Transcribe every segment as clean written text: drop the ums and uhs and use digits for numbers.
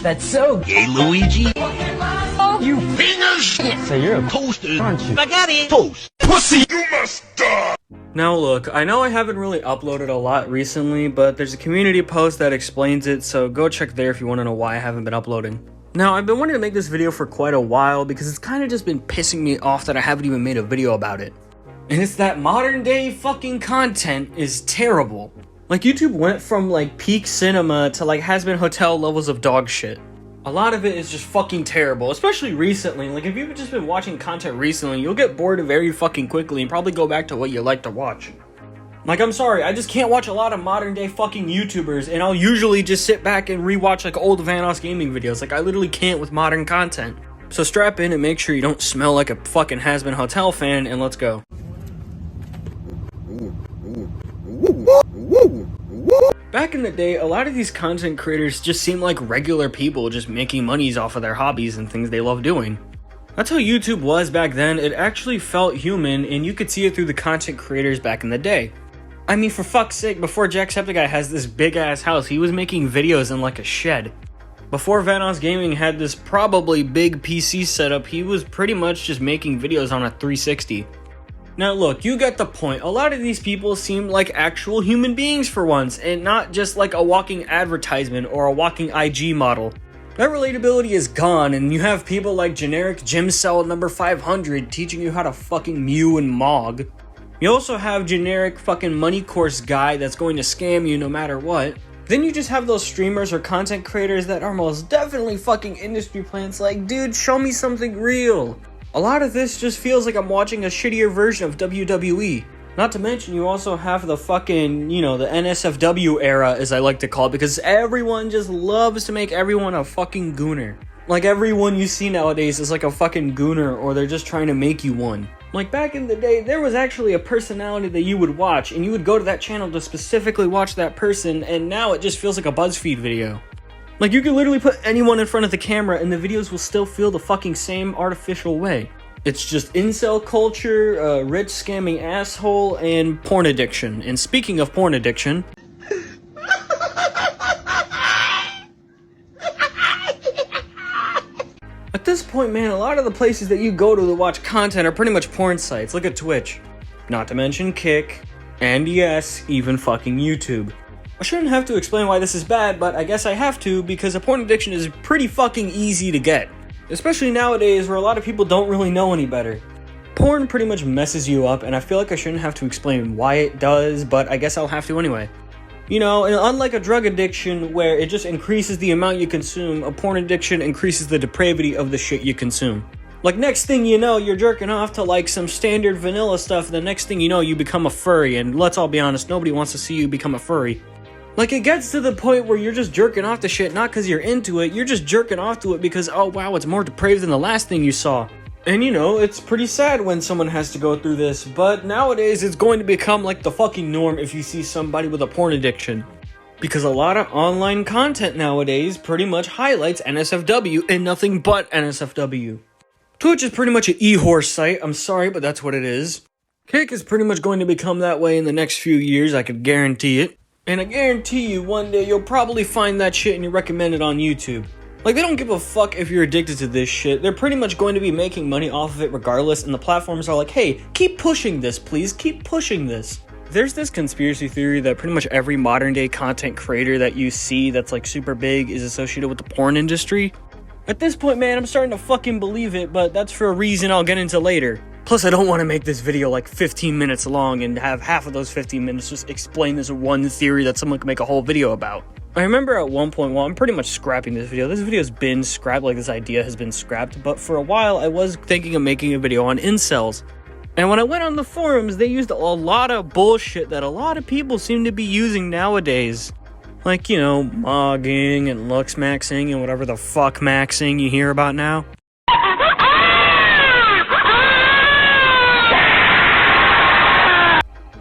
That's so gay, Luigi. Oh, you fingers. So you're a toaster, aren't you? Spaghetti. Toast. Pussy, you must die! Now look, I know I haven't really uploaded a lot recently, but there's a community post that explains it, so go check there if you want to know why I haven't been uploading. Now, I've been wanting to make this video for quite a while because it's kind of just been pissing me off that I haven't even made a video about it. And it's that modern day fucking content is terrible. Like, YouTube went from like peak cinema to like has-been hotel levels of dog shit. A lot of it is just fucking terrible, especially recently. Like, if you've just been watching content recently, you'll get bored very fucking quickly and probably go back to what you like to watch. Like, I'm sorry, I just can't watch a lot of modern day fucking YouTubers, and I'll usually just sit back and rewatch like old Vanoss gaming videos. Like, I literally can't with modern content. So strap in and make sure you don't smell like a fucking has-been hotel fan, and let's go. Back in the day, a lot of these content creators just seemed like regular people just making monies off of their hobbies and things they love doing. That's how YouTube was back then. It actually felt human, and you could see it through the content creators back in the day. I mean, for fuck's sake, before Jacksepticeye has this big ass house, he was making videos in like a shed. Before Vanoss Gaming had this probably big PC setup, he was pretty much just making videos on a 360. Now look, you get the point. A lot of these people seem like actual human beings for once, and not just like a walking advertisement or a walking IG model. That relatability is gone, and you have people like generic Gymcell number 500 teaching you how to fucking mew and mog. You also have generic fucking money course guy that's going to scam you no matter what. Then you just have those streamers or content creators that are most definitely fucking industry plants like, dude, show me something real. A lot of this just feels like I'm watching a shittier version of WWE. Not to mention, you also have the fucking, the NSFW era, as I like to call it, because everyone just loves to make everyone a fucking gooner. Like, everyone you see nowadays is like a fucking gooner, or they're just trying to make you one. Like, back in the day, there was actually a personality that you would watch, and you would go to that channel to specifically watch that person, and now it just feels like a BuzzFeed video. Like, you could literally put anyone in front of the camera, and the videos will still feel the fucking same artificial way. It's just incel culture, rich scamming asshole, and porn addiction. And speaking of porn addiction... At this point, man, a lot of the places that you go to watch content are pretty much porn sites. Look at Twitch. Not to mention Kick. And yes, even fucking YouTube. I shouldn't have to explain why this is bad, but I guess I have to, because a porn addiction is pretty fucking easy to get. Especially nowadays, where a lot of people don't really know any better. Porn pretty much messes you up, and I feel like I shouldn't have to explain why it does, but I guess I'll have to anyway. And unlike a drug addiction, where it just increases the amount you consume, a porn addiction increases the depravity of the shit you consume. Like, next thing you know, you're jerking off to like some standard vanilla stuff, and the next thing you know, you become a furry, and let's all be honest, nobody wants to see you become a furry. Like, it gets to the point where you're just jerking off to shit, not because you're into it, you're just jerking off to it because, oh wow, it's more depraved than the last thing you saw. And it's pretty sad when someone has to go through this, but nowadays it's going to become like the fucking norm if you see somebody with a porn addiction. Because a lot of online content nowadays pretty much highlights NSFW and nothing but NSFW. Twitch is pretty much an e-horse site, I'm sorry, but that's what it is. Kick is pretty much going to become that way in the next few years, I could guarantee it. And I guarantee you, one day you'll probably find that shit and you recommend it on YouTube. Like, they don't give a fuck if you're addicted to this shit. They're pretty much going to be making money off of it regardless, and the platforms are like, hey, keep pushing this, please, keep pushing this. There's this conspiracy theory that pretty much every modern day content creator that you see that's like super big is associated with the porn industry. At this point, man, I'm starting to fucking believe it, but that's for a reason I'll get into later. Plus, I don't want to make this video like 15 minutes long and have half of those 15 minutes just explain this one theory that someone could make a whole video about. I remember at one point, well, I'm pretty much scrapping this video. This video's been scrapped, like this idea has been scrapped, but for a while I was thinking of making a video on incels. And when I went on the forums, they used a lot of bullshit that a lot of people seem to be using nowadays. Like, mogging and lux maxing and whatever the fuck maxing you hear about now.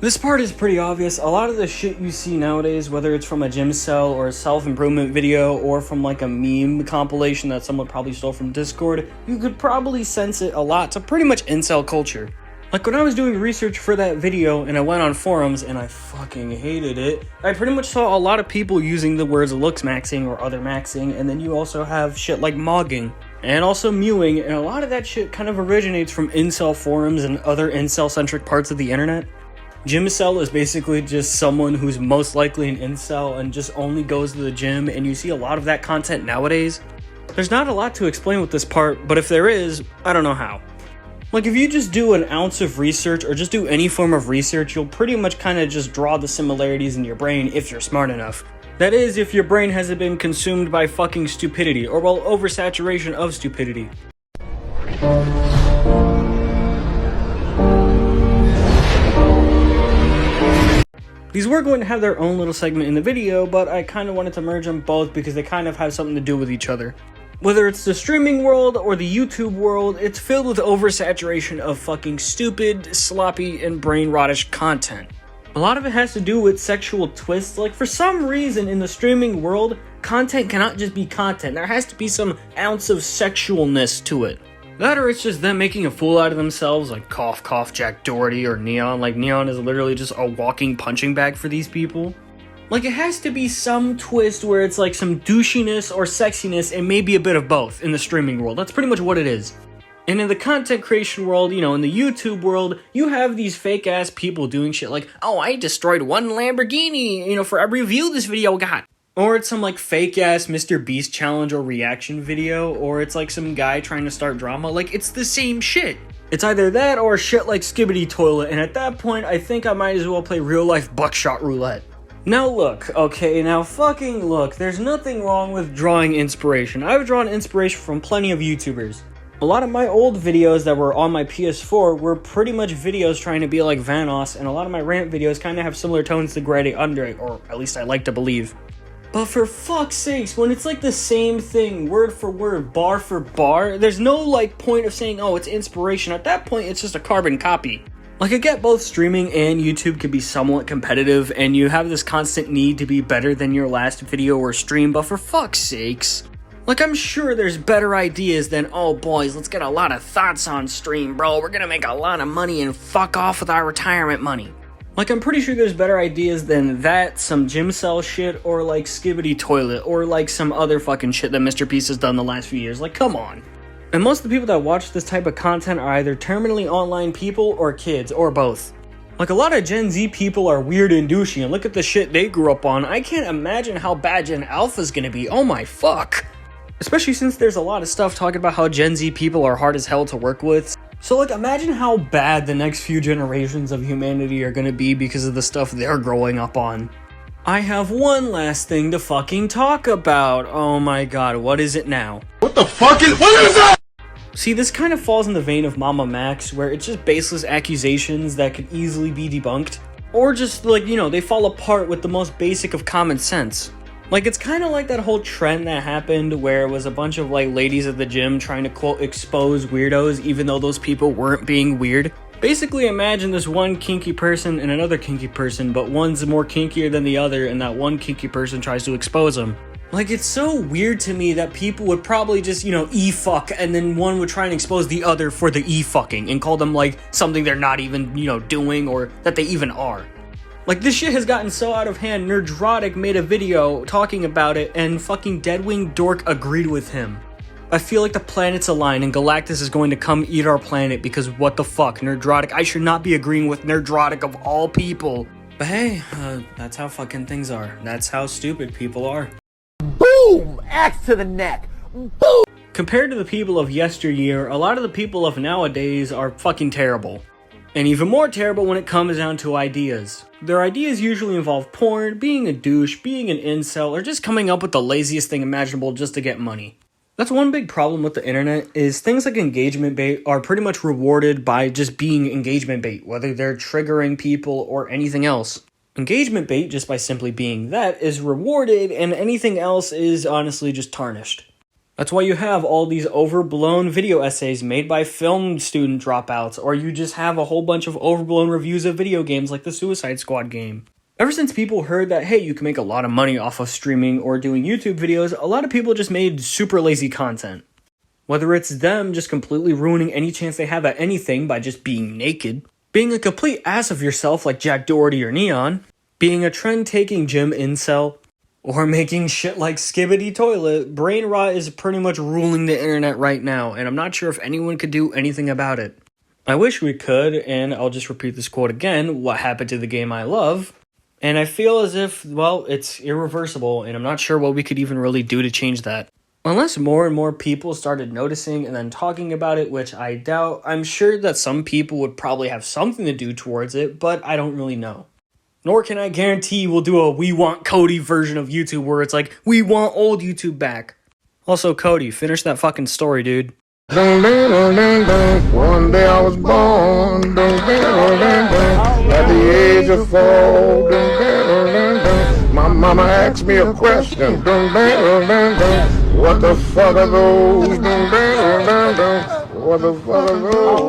This part is pretty obvious. A lot of the shit you see nowadays, whether it's from a Gymcell or a self-improvement video or from like a meme compilation that someone probably stole from Discord, you could probably sense it a lot to pretty much incel culture. Like when I was doing research for that video and I went on forums and I fucking hated it, I pretty much saw a lot of people using the words looks maxing or other maxing, and then you also have shit like mogging and also mewing, and a lot of that shit kind of originates from incel forums and other incel-centric parts of the internet. Gymcel is basically just someone who's most likely an incel and just only goes to the gym, and you see a lot of that content nowadays. There's not a lot to explain with this part, but if there is, I don't know how. Like, if you just do an ounce of research or just do any form of research, you'll pretty much kind of just draw the similarities in your brain if you're smart enough. That is, if your brain hasn't been consumed by fucking stupidity, or well, oversaturation of stupidity. These were going to have their own little segment in the video, but I kind of wanted to merge them both because they kind of have something to do with each other. Whether it's the streaming world or the YouTube world, it's filled with oversaturation of fucking stupid, sloppy, and brain-rottish content. A lot of it has to do with sexual twists. Like, for some reason in the streaming world, content cannot just be content. There has to be some ounce of sexualness to it. That or it's just them making a fool out of themselves, like cough cough Jack Doherty or Neon. Like, Neon is literally just a walking punching bag for these people. Like, it has to be some twist where it's like some douchiness or sexiness and maybe a bit of both in the streaming world. That's pretty much what it is. And in the content creation world, you know, in the YouTube world, you have these fake ass people doing shit like, oh, I destroyed one Lamborghini, you know, for every view this video got. Or it's some like fake ass Mr. Beast challenge or reaction video, or it's like some guy trying to start drama. Like, it's the same shit. It's either that or shit like Skibidi Toilet, and at that point, I think I might as well play real life buckshot roulette. Now look, okay, now fucking look, there's nothing wrong with drawing inspiration. I've drawn inspiration from plenty of YouTubers. A lot of my old videos that were on my PS4 were pretty much videos trying to be like Vanoss, and a lot of my rant videos kind of have similar tones to Grady Under, or at least I like to believe. But for fuck's sakes, when it's like the same thing, word for word, bar for bar, there's no like point of saying, oh, it's inspiration. At that point, it's just a carbon copy. Like, I get both streaming and YouTube can be somewhat competitive, and you have this constant need to be better than your last video or stream, but for fuck's sakes. Like, I'm sure there's better ideas than, oh boys, let's get a lot of thoughts on stream, bro, we're gonna make a lot of money and fuck off with our retirement money. Like, I'm pretty sure there's better ideas than that, some Gymcel shit, or like Skibidi Toilet, or like some other fucking shit that Mr. Beast has done the last few years. Like, come on. And most of the people that watch this type of content are either terminally online people or kids, or both. Like, a lot of Gen Z people are weird and douchey, and look at the shit they grew up on. I can't imagine how bad Gen Alpha's gonna be. Oh my fuck. Especially since there's a lot of stuff talking about how Gen Z people are hard as hell to work with. So, like, imagine how bad the next few generations of humanity are gonna be because of the stuff they're growing up on. I have one last thing to fucking talk about. Oh my god, what is it now? What is that? See, this kind of falls in the vein of Mama Max, where it's just baseless accusations that could easily be debunked. Or just, like, you know, they fall apart with the most basic of common sense. Like, it's kind of like that whole trend that happened where it was a bunch of, like, ladies at the gym trying to, quote, expose weirdos, even though those people weren't being weird. Basically, imagine this one kinky person and another kinky person, but one's more kinkier than the other, and that one kinky person tries to expose them. Like, it's so weird to me that people would probably just, you know, e-fuck, and then one would try and expose the other for the e-fucking, and call them, like, something they're not even, you know, doing, or that they even are. Like, this shit has gotten so out of hand, Nerdrotic made a video talking about it, and fucking Deadwing Dork agreed with him. I feel like the planets align, and Galactus is going to come eat our planet, because what the fuck, Nerdrotic, I should not be agreeing with Nerdrotic of all people. But hey, that's how fucking things are. That's how stupid people are. Boom! Axe to the neck. Boom! Compared to the people of yesteryear, a lot of the people of nowadays are fucking terrible. And even more terrible when it comes down to ideas. Their ideas usually involve porn, being a douche, being an incel, or just coming up with the laziest thing imaginable just to get money. That's one big problem with the internet, is things like engagement bait are pretty much rewarded by just being engagement bait, whether they're triggering people or anything else. Engagement bait, just by simply being that, is rewarded, and anything else is honestly just tarnished. That's why you have all these overblown video essays made by film student dropouts, or you just have a whole bunch of overblown reviews of video games like the Suicide Squad game. Ever since people heard that, hey, you can make a lot of money off of streaming or doing YouTube videos, a lot of people just made super lazy content. Whether it's them just completely ruining any chance they have at anything by just being naked, being a complete ass of yourself like Jack Doherty or Neon, being a trend-taking gym incel, or making shit like Skibbity Toilet, brain rot is pretty much ruling the internet right now, and I'm not sure if anyone could do anything about it. I wish we could, and I'll just repeat this quote again, what happened to the game I love? And I feel as if, well, it's irreversible, and I'm not sure what we could even really do to change that. Unless more and more people started noticing and then talking about it, which I doubt, I'm sure that some people would probably have something to do towards it, but I don't really know. Nor can I guarantee we'll do a We Want Cody version of YouTube where it's like, we want old YouTube back. Also, Cody, finish that fucking story, dude. One day I was born at the age of 4. My mama asked me a question. What the fuck are those? What the fuck are those?